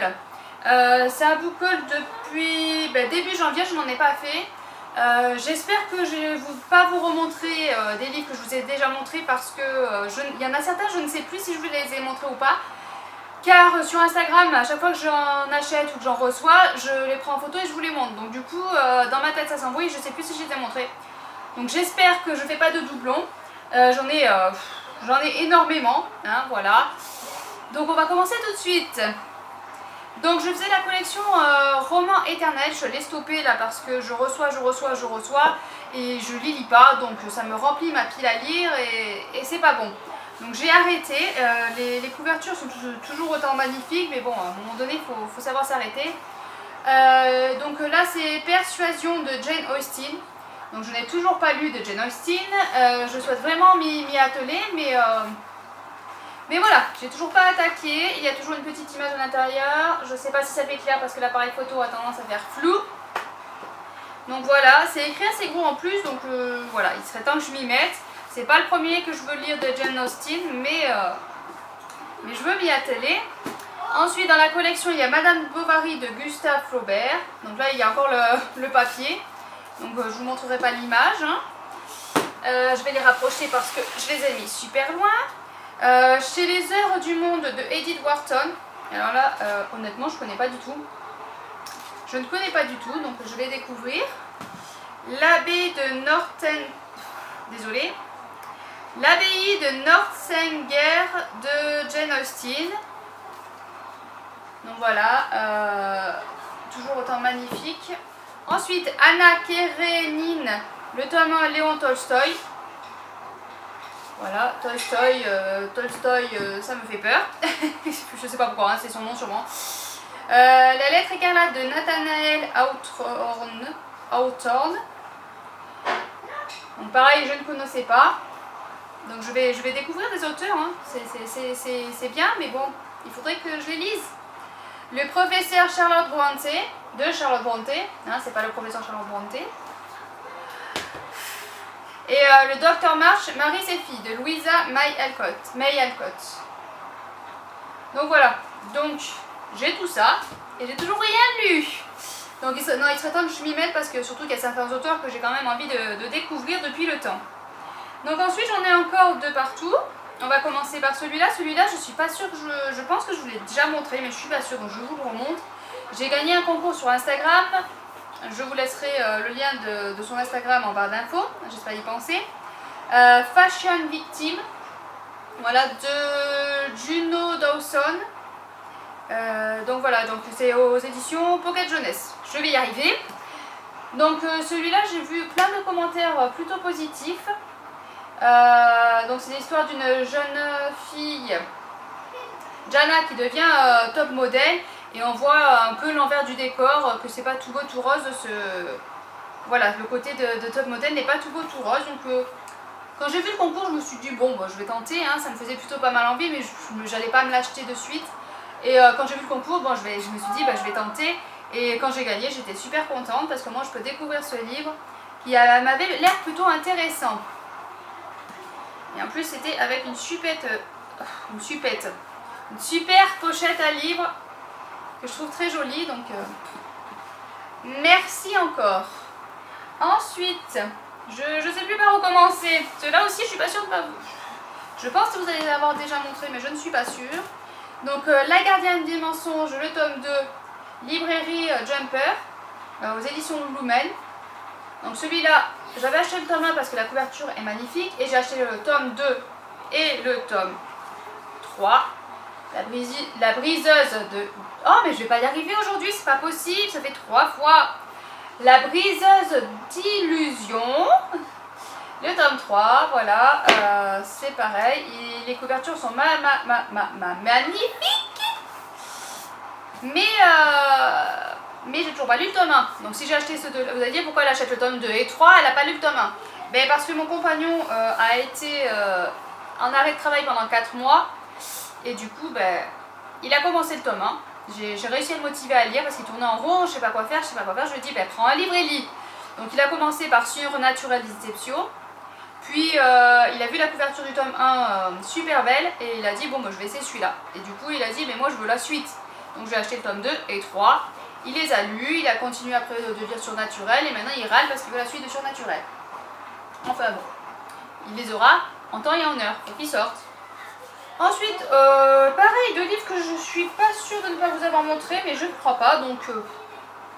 haul. C'est un book haul depuis début janvier, je n'en ai pas fait. J'espère que je ne vais pas vous remontrer des livres que je vous ai déjà montrés parce que il y en a certains, je ne sais plus si je vous les ai montrés ou pas. Car sur Instagram, à chaque fois que j'en achète ou que j'en reçois, je les prends en photo et je vous les montre. Donc du coup, dans ma tête ça s'embrouille, je ne sais plus si je les ai montrés. Donc j'espère que je ne fais pas de doublons. J'en ai énormément, hein, voilà. Donc on va commencer tout de suite. Donc je faisais la collection roman éternel, je l'ai stoppée là parce que je reçois et je lis pas, donc ça me remplit ma pile à lire et c'est pas bon. Donc j'ai arrêté, les couvertures sont toujours autant magnifiques, mais bon, à un moment donné, il faut savoir s'arrêter. Donc là c'est Persuasion de Jane Austen. Donc je n'ai toujours pas lu de Jane Austen, je souhaite vraiment m'y atteler, mais voilà, j'ai toujours pas attaqué, il y a toujours une petite image à l'intérieur, je sais pas si ça fait clair parce que l'appareil photo a tendance à faire flou. Donc voilà, c'est écrit assez gros en plus, donc voilà, il serait temps que je m'y mette. C'est pas le premier que je veux lire de Jane Austen, mais je veux m'y atteler. Ensuite dans la collection il y a Madame Bovary de Gustave Flaubert, donc là il y a encore le papier, donc je vous montrerai pas l'image. Hein. Je vais les rapprocher parce que je les ai mis super loin. Chez les Heures du Monde de Edith Wharton. Alors là, honnêtement, je ne connais pas du tout. Je ne connais pas du tout, donc je vais découvrir. L'abbaye de Northanger. Désolée. L'abbaye de Northanger de Jane Austen. Donc voilà, toujours autant magnifique. Ensuite, Anna Karénine, le tome 1 Léon Tolstoï. Voilà, Tolstoï, ça me fait peur. Je sais pas pourquoi, hein, c'est son nom sûrement. La lettre écarlate de Nathanael Hawthorne. Donc pareil, je ne connaissais pas. Donc je vais découvrir des auteurs. Hein. C'est bien, mais bon, il faudrait que je les lise. Le professeur Charlotte Brontë, de Charlotte Brontë. Hein, c'est pas le professeur Charlotte Brontë. Et le Docteur March, Marie et fille de Louisa May Alcott. Donc voilà, donc j'ai tout ça et j'ai toujours rien lu. Donc il serait temps que je m'y mette parce que surtout qu'il y a certains auteurs que j'ai quand même envie de découvrir depuis le temps. Donc ensuite j'en ai encore deux partout. On va commencer par celui-là. Celui-là je suis pas sûre que je pense que je vous l'ai déjà montré mais je suis pas sûre donc je vous le remontre. J'ai gagné un concours sur Instagram. Je vous laisserai le lien de son Instagram en barre d'infos, j'espère y penser. Fashion Victim, voilà, de Juno Dawson. Donc voilà, donc c'est aux éditions Pocket Jeunesse. Je vais y arriver. Donc celui-là, j'ai vu plein de commentaires plutôt positifs. Donc c'est l'histoire d'une jeune fille, Jana, qui devient top modèle. Et on voit un peu l'envers du décor, que c'est pas tout beau tout rose. Voilà, le côté de top modèle n'est pas tout beau tout rose. Donc quand j'ai vu le concours, je me suis dit bon, je vais tenter. Hein, ça me faisait plutôt pas mal envie, mais j'allais pas me l'acheter de suite. Et quand j'ai vu le concours, je me suis dit je vais tenter. Et quand j'ai gagné, j'étais super contente parce que moi je peux découvrir ce livre qui m'avait l'air plutôt intéressant. Et en plus c'était avec une super pochette à livre que je trouve très jolie, donc merci encore. Ensuite, je sais plus par où commencer. Ceux-là aussi, je suis pas sûre de pas vous. Je pense que vous allez les avoir déjà montré, mais je ne suis pas sûre. Donc, La Gardienne des mensonges, le tome 2, librairie Jumper, aux éditions Lumen. Donc celui-là, j'avais acheté le tome 1 parce que la couverture est magnifique, et j'ai acheté le tome 2 et le tome 3. La briseuse de... Oh mais je vais pas y arriver aujourd'hui, c'est pas possible, ça fait 3 fois. La briseuse d'illusions. Le tome 3, voilà, c'est pareil. Et les couvertures sont magnifiques. Mais j'ai toujours pas lu le tome 1. Donc si j'ai acheté ce 2, vous allez dire pourquoi elle achète le tome 2 et 3, elle n'a pas lu le tome 1. Ben parce que mon compagnon a été en arrêt de travail pendant 4 mois. Et du coup, il a commencé le tome 1. J'ai réussi à le motiver à lire parce qu'il tournait en rond, je sais pas quoi faire. Je lui ai dit, prends un livre et lis. Donc il a commencé par Surnaturel Deception. Puis il a vu la couverture du tome 1 super belle et il a dit, je vais essayer celui-là. Et du coup, il a dit, mais moi je veux la suite. Donc j'ai acheté le tome 2 et 3. Il les a lus, il a continué après de lire Surnaturel et maintenant il râle parce qu'il veut la suite de Surnaturel. Enfin bon, il les aura en temps et en heure, faut qu'ils sortent. Ensuite, pareil, 2 livres que je suis pas sûre de ne pas vous avoir montré, mais je ne crois pas, donc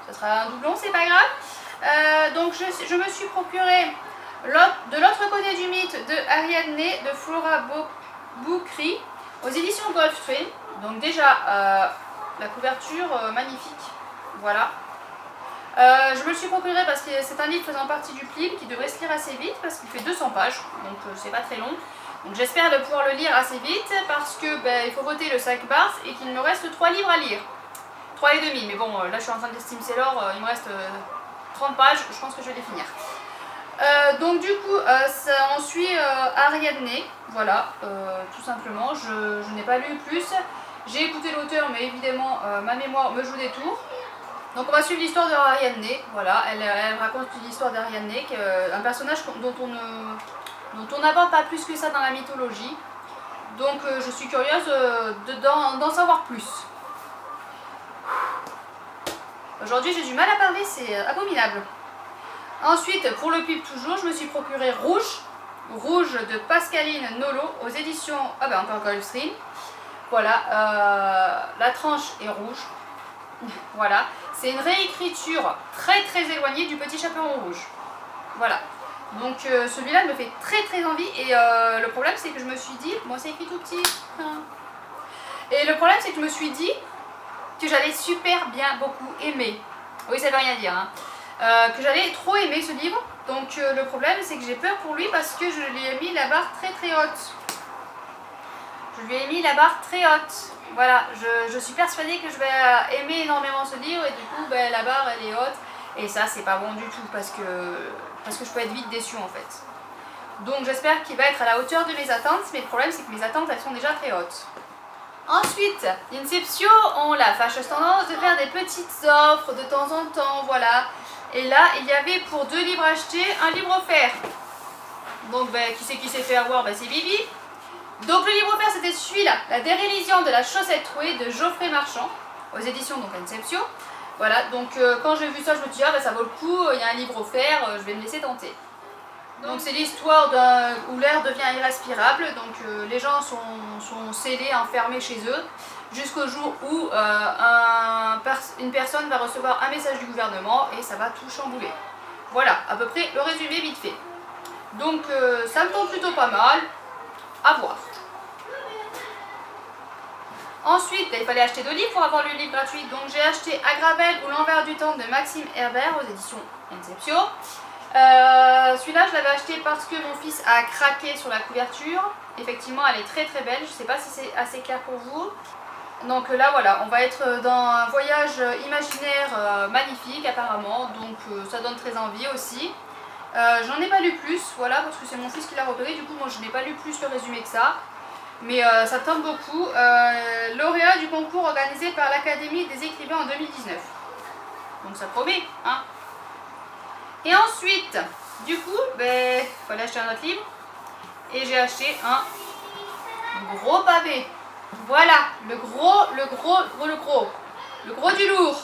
ça sera un doublon, c'est pas grave. Donc je me suis procuré de l'autre côté du mythe de Ariadne de Flora Boukri aux éditions Gulfstream. Donc déjà, la couverture magnifique, voilà. Je me le suis procuré parce que c'est un livre faisant partie du PLIB qui devrait se lire assez vite parce qu'il fait 200 pages, donc c'est pas très long. Donc j'espère de pouvoir le lire assez vite parce que il faut voter le 5 mars et qu'il me reste 3 livres à lire. 3 et demi, mais bon, là je suis en train de Steam Seller, il me reste 30 pages, je pense que je vais les finir. Donc du coup, on suit Ariadne, voilà, tout simplement, je n'ai pas lu plus. J'ai écouté l'auteur, mais évidemment, ma mémoire me joue des tours. Donc on va suivre l'histoire de Ariadne, voilà, elle raconte l'histoire d'Ariadne, un personnage dont on n'aborde pas plus que ça dans la mythologie. Donc je suis curieuse d'en savoir plus. Aujourd'hui j'ai du mal à parler, c'est abominable. Ensuite, pour le PLIB toujours, je me suis procuré Rouge de Pascaline Nolo aux éditions, encore Gulfstream. Voilà, la tranche est rouge. Voilà, c'est une réécriture très éloignée du Petit Chaperon Rouge. Voilà, donc celui-là me fait très envie et le problème c'est que je me suis dit, bon c'est écrit tout petit, et le problème c'est que je me suis dit que j'allais super bien beaucoup aimer, oui ça veut rien dire, hein. Que j'allais trop aimer ce livre, donc le problème c'est que j'ai peur pour lui parce que je lui ai mis la barre très haute. Je lui ai mis la barre très haute. Voilà, je suis persuadée que je vais aimer énormément ce livre et du coup la barre elle est haute et ça c'est pas bon du tout parce que je peux être vite déçue en fait. Donc j'espère qu'il va être à la hauteur de mes attentes, mais le problème c'est que mes attentes elles sont déjà très hautes. Ensuite, Inception ont la fâcheuse tendance de faire des petites offres de temps en temps, voilà. Et là il y avait pour 2 livres achetés, un livre offert. Donc qui c'est qui s'est fait avoir, c'est Bibi. Donc le livre offert c'était celui-là, La dérélision de la chaussette trouée de Geoffrey Marchand, aux éditions donc Inception. Voilà, donc quand j'ai vu ça je me suis dit ça vaut le coup, il y a un livre offert, je vais me laisser tenter. Donc c'est l'histoire où l'air devient irrespirable, donc les gens sont scellés, enfermés chez eux, jusqu'au jour où une personne va recevoir un message du gouvernement et ça va tout chambouler. Voilà, à peu près le résumé vite fait. Donc ça me tombe plutôt pas mal. À voir. Ensuite, il fallait acheter 2 livres pour avoir le livre gratuit. Donc j'ai acheté Agravel ou l'envers du temps de Maxime Herbert aux éditions Inception. Celui-là, je l'avais acheté parce que mon fils a craqué sur la couverture. Effectivement, elle est très belle. Je ne sais pas si c'est assez clair pour vous. Donc là, voilà, on va être dans un voyage imaginaire magnifique apparemment. Donc ça donne très envie aussi. J'en ai pas lu plus, voilà, parce que c'est mon fils qui l'a repéré, du coup moi je n'ai pas lu plus le résumé que ça. Mais ça tente beaucoup. Lauréat du concours organisé par l'Académie des écrivains en 2019. Donc ça promet, hein. Et ensuite, du coup, il fallait acheter un autre livre. Et j'ai acheté un gros pavé. Voilà, le gros du lourd.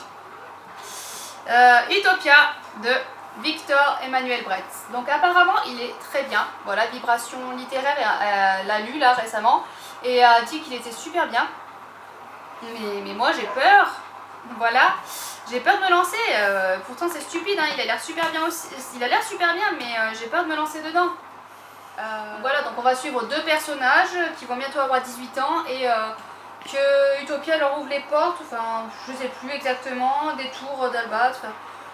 Utopia de Victor Emmanuel Bretz. Donc apparemment il est très bien, voilà, Vibration littéraire, elle l'a lu là récemment et a dit qu'il était super bien. Mais moi j'ai peur, voilà, j'ai peur de me lancer, pourtant c'est stupide, hein, il a l'air super bien aussi, mais j'ai peur de me lancer dedans. Voilà, donc on va suivre 2 personnages qui vont bientôt avoir 18 ans et que Utopia leur ouvre les portes, enfin je sais plus exactement, des tours d'Albat,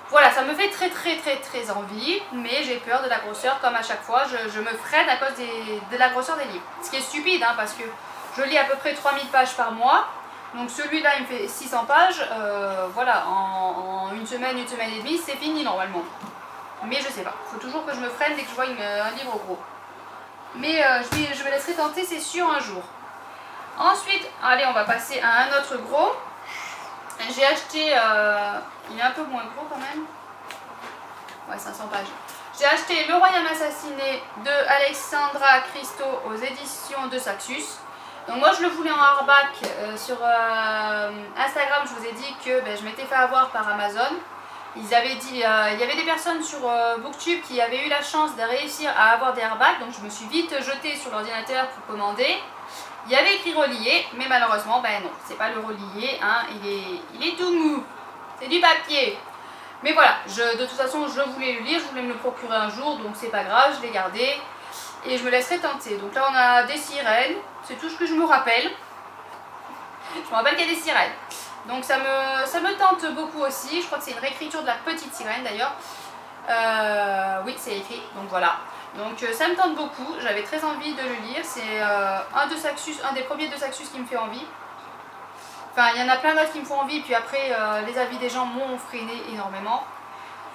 voilà, ça me fait très envie, mais j'ai peur de la grosseur comme à chaque fois, je me freine à cause de la grosseur des livres. Ce qui est stupide, hein, parce que je lis à peu près 3000 pages par mois, donc celui-là il me fait 600 pages, voilà, en une semaine et demie, c'est fini normalement. Mais je sais pas, il faut toujours que je me freine dès que je vois un livre gros. Mais je me laisserai tenter, c'est sûr, un jour. Ensuite, allez, on va passer à un autre gros. J'ai acheté, il est un peu moins gros quand même. Ouais, 500 pages. J'ai acheté Le Royaume assassiné de Alexandra Christo aux éditions de Saxus. Donc moi je le voulais en hardback. Sur Instagram je vous ai dit que je m'étais fait avoir par Amazon. Ils avaient dit, il y avait des personnes sur Booktube qui avaient eu la chance de réussir à avoir des hardbacks, donc je me suis vite jetée sur l'ordinateur pour commander. Il y avait écrit relié, mais malheureusement, non, c'est pas le relié, hein, il est tout mou, c'est du papier. Mais voilà, de toute façon, je voulais le lire, je voulais me le procurer un jour, donc c'est pas grave, je l'ai gardé et je me laisserai tenter. Donc là, on a des sirènes, c'est tout ce que je me rappelle. Je me rappelle qu'il y a des sirènes. Donc ça me tente beaucoup aussi. Je crois que c'est une réécriture de la petite sirène d'ailleurs. Oui, c'est écrit. Donc voilà. Donc ça me tente beaucoup. J'avais très envie de le lire. C'est un des premiers de Saxus qui me fait envie. Enfin, il y en a plein d'autres qui me font envie. Puis après, les avis des gens m'ont freiné énormément.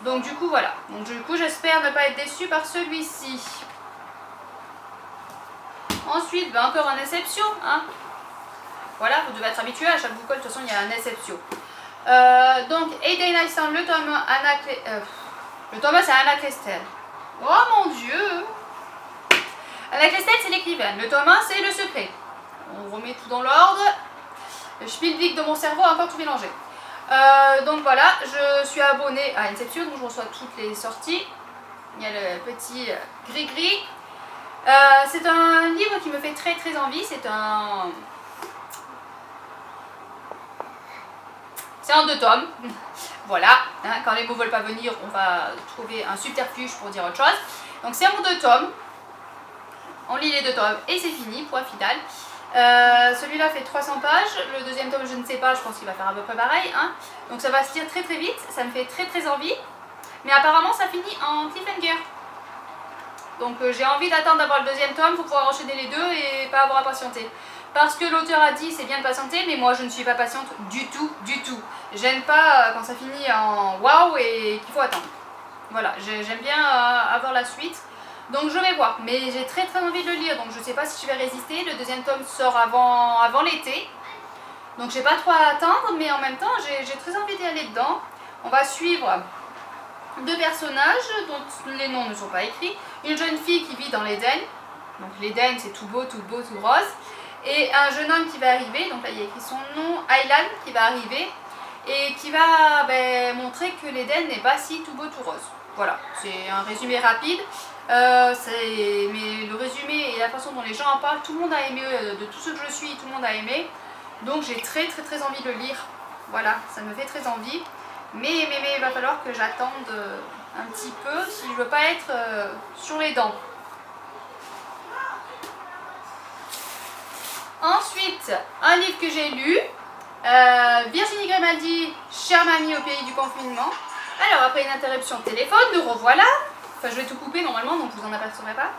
Donc du coup, voilà. Donc du coup, j'espère ne pas être déçue par celui-ci. Ensuite, encore un Inception, hein. Voilà, vous devez être habitué, à chaque boucle, de toute façon, il y a un Inception. Donc, Aiden Alexandre, le tome 1, le tome 1, c'est Anna Clestel. Oh mon Dieu! Anna Clestel, c'est l'écrivaine. Le tome 1, c'est le secret. On remet tout dans l'ordre. Le Spielblick de mon cerveau a encore tout mélangé. Donc voilà, je suis abonnée à Inception, donc je reçois toutes les sorties. Il y a le petit gris-gris. C'est un livre qui me fait très très envie. C'est en 2 tomes. Voilà, hein, quand les mots veulent pas venir, on va trouver un subterfuge pour dire autre chose. Donc c'est en 2 tomes. On lit les 2 tomes et c'est fini, point final. Celui-là fait 300 pages. Le deuxième tome, je ne sais pas, je pense qu'il va faire à peu près pareil. Hein. Donc ça va se lire très très vite. Ça me fait très très envie. Mais apparemment, ça finit en cliffhanger. Donc j'ai envie d'attendre d'avoir le deuxième tome pour pouvoir enchaîner les deux et pas avoir à patienter. Parce que l'auteur a dit c'est bien de patienter, mais moi je ne suis pas patiente du tout, du tout. J'aime pas quand ça finit en waouh et qu'il faut attendre. Voilà, j'aime bien avoir la suite. Donc je vais voir, mais j'ai très très envie de le lire, donc je sais pas si je vais résister. Le deuxième tome sort avant l'été. Donc j'ai pas trop à attendre, mais en même temps j'ai très envie d'y aller dedans. On va suivre 2 personnages dont les noms ne sont pas écrits. Une jeune fille qui vit dans l'Éden. Donc l'Éden c'est tout beau, tout rose. Et un jeune homme qui va arriver, donc là il y a écrit son nom, Aylan, qui va arriver et qui va montrer que l'Éden n'est pas si tout beau, tout rose. Voilà, c'est un résumé rapide. Mais le résumé et la façon dont les gens en parlent, tout le monde a aimé, de tout ce que je suis, tout le monde a aimé. Donc j'ai très très très envie de le lire. Voilà, ça me fait très envie. Mais il va falloir que j'attende un petit peu si je veux pas être sur les dents. Ensuite, un livre que j'ai lu, Virginie Grimaldi, Chère mamie au pays du confinement. Alors après une interruption de téléphone, nous revoilà. Enfin je vais tout couper normalement, donc vous en apercevrez pas.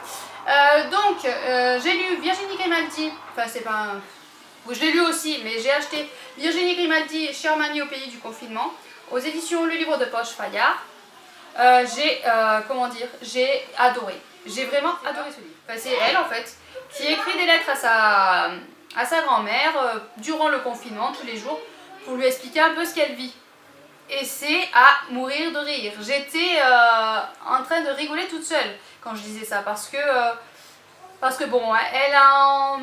J'ai lu Virginie Grimaldi, enfin c'est pas un... Je l'ai lu aussi, mais j'ai acheté Virginie Grimaldi, Chère mamie au pays du confinement, aux éditions Le Livre de Poche Fayard. J'ai adoré. J'ai vraiment adoré ce livre. Enfin, c'est elle en fait qui écrit des lettres à sa grand-mère durant le confinement, tous les jours, pour lui expliquer un peu ce qu'elle vit. Et c'est à mourir de rire. J'étais en train de rigoler toute seule quand je disais ça, parce que bon, elle en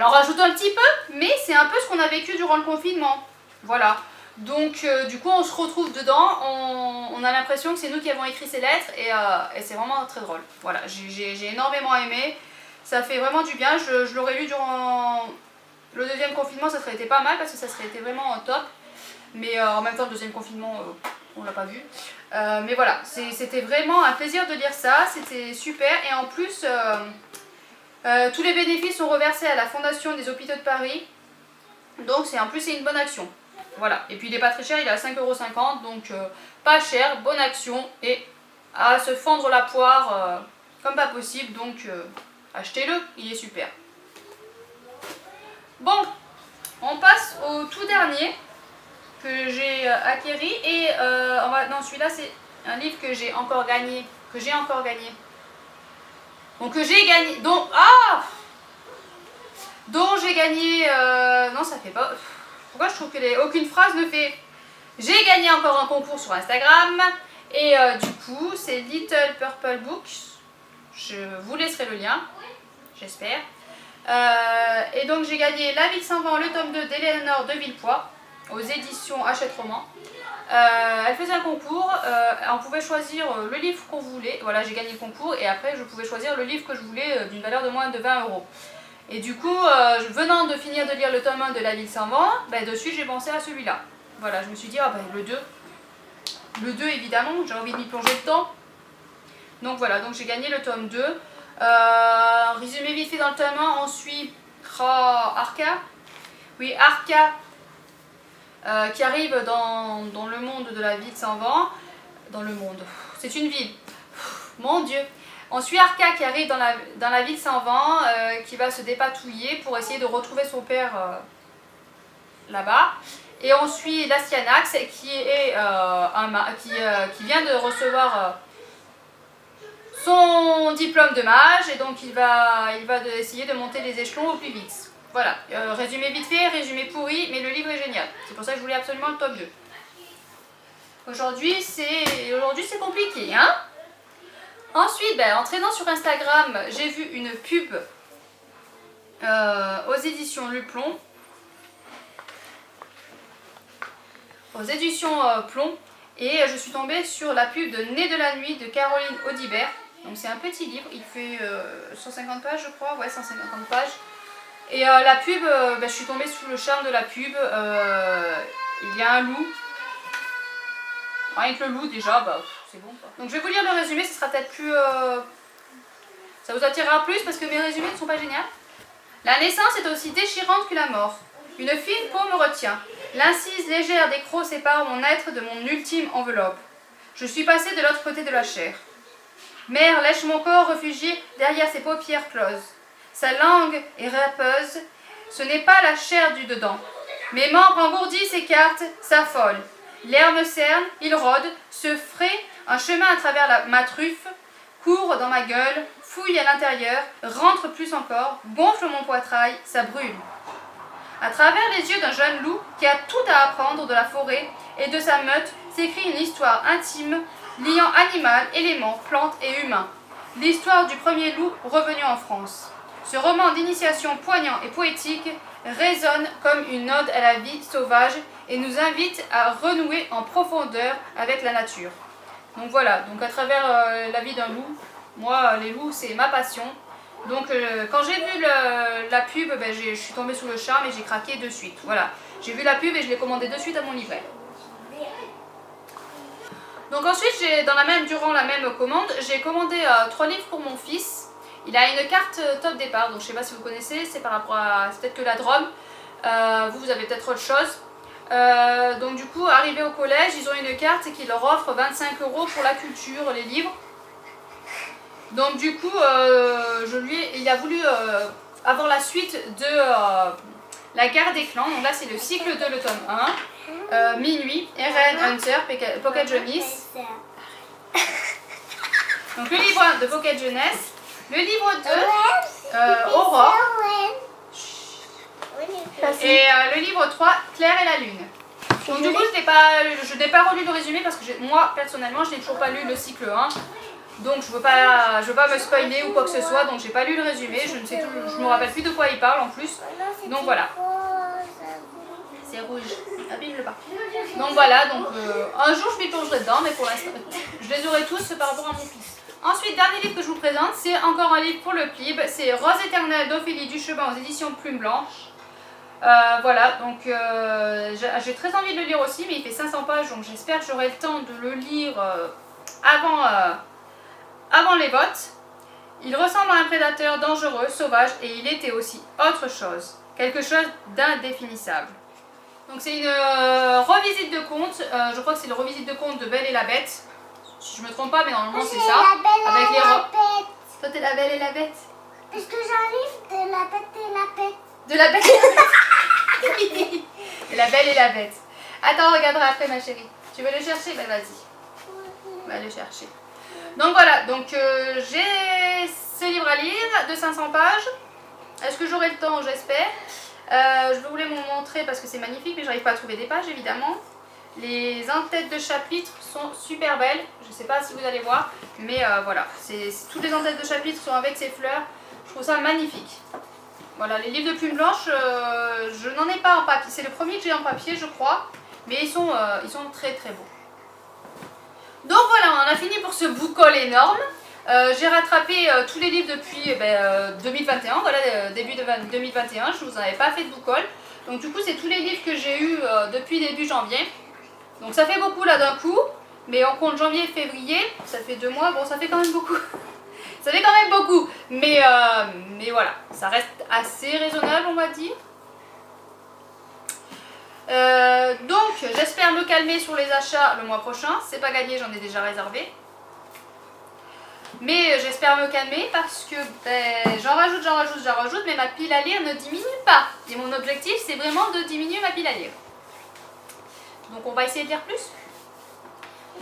rajoute un petit peu, mais c'est un peu ce qu'on a vécu durant le confinement. Voilà. Donc du coup on se retrouve dedans, on a l'impression que c'est nous qui avons écrit ces lettres et c'est vraiment très drôle. Voilà, j'ai énormément aimé, ça fait vraiment du bien. Je l'aurais lu durant le deuxième confinement, ça serait été pas mal parce que ça serait été vraiment top. Mais en même temps le deuxième confinement, on l'a pas vu. Mais voilà, c'était vraiment un plaisir de lire ça, c'était super. Et en plus, tous les bénéfices sont reversés à la Fondation des Hôpitaux de Paris. Donc en plus c'est une bonne action. Voilà, et puis il n'est pas très cher, il est à 5,50 €, donc pas cher, bonne action, et à se fendre la poire comme pas possible, donc achetez-le, il est super. Bon, on passe au tout dernier que j'ai acquéri, et non, celui-là c'est un livre que j'ai encore gagné, donc que j'ai gagné, dont j'ai gagné, non ça fait pas... Pourquoi je trouve que aucune phrase ne fait... J'ai gagné encore un concours sur Instagram. Et du coup, c'est Little Purple Books. Je vous laisserai le lien, j'espère. Et donc j'ai gagné La Ville sans vent, le tome 2 d'Éléonore de Villepoix, aux éditions Hachette Roman. Elle faisait un concours, on pouvait choisir le livre qu'on voulait. Voilà, j'ai gagné le concours et après je pouvais choisir le livre que je voulais d'une valeur de moins de 20 €. Et du coup, venant de finir de lire le tome 1 de La Ville sans vent, de suite j'ai pensé à celui-là. Voilà, je me suis dit, le 2. Le 2 évidemment, j'ai envie de m'y plonger dedans. Donc voilà, donc j'ai gagné le tome 2. Résumé vite fait dans le tome 1, on suit Arca. Oui, Arca. Qui arrive dans le monde de la ville sans vent. Dans le monde, c'est une ville. Mon Dieu. On suit Arca qui arrive dans la ville sans vent, qui va se dépatouiller pour essayer de retrouver son père là-bas. Et on suit Lastianax qui est qui vient de recevoir son diplôme de mage et donc il va essayer de monter les échelons au plus vite. Voilà, résumé vite fait, résumé pourri, mais le livre est génial. C'est pour ça que je voulais absolument le tome 2. Aujourd'hui c'est compliqué, hein. Ensuite, en traînant sur Instagram, j'ai vu une pub aux éditions Luplon. Aux éditions Plomb. Et je suis tombée sur la pub de Nez de la nuit de Caroline Audibert. Donc c'est un petit livre, il fait 150 pages je crois, ouais 150 pages. Et la pub, je suis tombée sous le charme de la pub. Il y a un loup. Rien que le loup déjà, c'est bon quoi. Donc je vais vous lire le résumé, ce sera peut-être plus... ça vous attirera plus parce que mes résumés ne sont pas géniaux. La naissance est aussi déchirante que la mort. Une fine peau me retient. L'incise légère des crocs sépare mon être de mon ultime enveloppe. Je suis passée de l'autre côté de la chair. Mère lèche mon corps réfugié derrière ses paupières closes. Sa langue est râpeuse, ce n'est pas la chair du dedans. Mes membres engourdis s'écartent, s'affolent. L'air me cerne, il rôde, se fraie un chemin à travers ma truffe, court dans ma gueule, fouille à l'intérieur, rentre plus encore, gonfle mon poitrail, ça brûle. À travers les yeux d'un jeune loup qui a tout à apprendre de la forêt et de sa meute s'écrit une histoire intime liant animal, éléments, plantes et humains. L'histoire du premier loup revenu en France. Ce roman d'initiation poignant et poétique résonne comme une ode à la vie sauvage et nous invite à renouer en profondeur avec la nature. Donc voilà, donc à travers la vie d'un loup, moi les loups c'est ma passion. Donc quand j'ai vu la pub, je suis tombée sous le charme et j'ai craqué de suite. Voilà, j'ai vu la pub et je l'ai commandé de suite à mon livret. Donc ensuite, durant la même commande, j'ai commandé 3 livres pour mon fils. Il a une carte top départ, donc je ne sais pas si vous connaissez, c'est par rapport à... c'est peut-être que la Drôme. Vous avez peut-être autre chose. Donc du coup, arrivé au collège, ils ont une carte qui leur offre 25 € pour la culture, les livres. Donc du coup, il a voulu avoir la suite de La Guerre des clans. Donc là, c'est le cycle 2, le tome 1. Minuit, Eren Hunter, Pocket Jeunesse. Donc le livre 1 de Pocket Jeunesse. Le livre 2, Aurore. Et le livre 3, Claire et la Lune. Donc du coup, je n'ai pas relu le résumé parce que moi, personnellement, je n'ai toujours pas lu le cycle 1. Donc je veux pas me spoiler ou quoi que ce soit, donc j'ai pas lu le résumé, je me rappelle plus de quoi il parle en plus. Donc voilà. C'est rouge, abîme-le pas. Donc voilà, un jour je m'y plongerai dedans, mais pour l'instant, je les aurai tous par rapport à mon fils. Ensuite, dernier livre que je vous présente, c'est encore un livre pour le PLIB, c'est Rose éternelle d'Ophélie Duchemin aux éditions Plume Blanche. Voilà, donc j'ai très envie de le lire aussi, mais il fait 500 pages, donc j'espère que j'aurai le temps de le lire avant les votes. Il ressemble à un prédateur dangereux, sauvage, et il était aussi autre chose, quelque chose d'indéfinissable. Donc c'est une revisite de conte, je crois que c'est le revisite de conte de Belle et la Bête, si je me trompe pas, mais normalement c'est ça. Avec les Toi t'es la Belle et la Bête. Parce que j'arrive de la Bête et la Bête. De la Bête et la Bête. De la Belle et la Bête. Attends, on regardera après ma chérie. Tu veux le chercher? Ben vas-y. Va le chercher. Donc voilà, j'ai ce livre à lire de 500 pages. Est-ce que j'aurai le temps? J'espère. Je voulais vous montrer parce que c'est magnifique, mais j'arrive pas à trouver des pages évidemment. Les entêtes de chapitres sont super belles. Je sais pas si vous allez voir, mais voilà. Toutes les entêtes de chapitres sont avec ces fleurs. Je trouve ça magnifique. Voilà, les livres de plumes blanches, je n'en ai pas en papier. C'est le premier que j'ai en papier, je crois. Mais ils sont très très beaux. Donc voilà, on a fini pour ce book haul énorme. J'ai rattrapé tous les livres depuis 2021, voilà, début de 2021. Je ne vous en avais pas fait de book haul. Donc du coup, c'est tous les livres que j'ai eus depuis début janvier. Donc ça fait beaucoup là d'un coup. Mais on compte janvier et février, ça fait 2 mois. Bon, ça fait quand même beaucoup. Ça fait quand même beaucoup, mais voilà, ça reste assez raisonnable, on va dire. Donc, j'espère me calmer sur les achats le mois prochain. C'est pas gagné, j'en ai déjà réservé. Mais j'espère me calmer parce que j'en rajoute, mais ma pile à lire ne diminue pas. Et mon objectif, c'est vraiment de diminuer ma pile à lire. Donc, on va essayer de lire plus.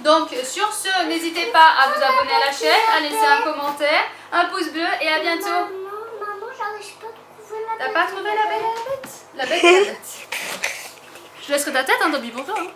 Donc sur ce, n'hésitez pas à vous abonner à la chaîne, à laisser un commentaire, un pouce bleu et à bientôt. Maman, j'arrive pas à trouver la bête. T'as pas trouvé la bête? La bête, la bête. Je laisse que ta tête, hein, Dobby, pour toi. Hein.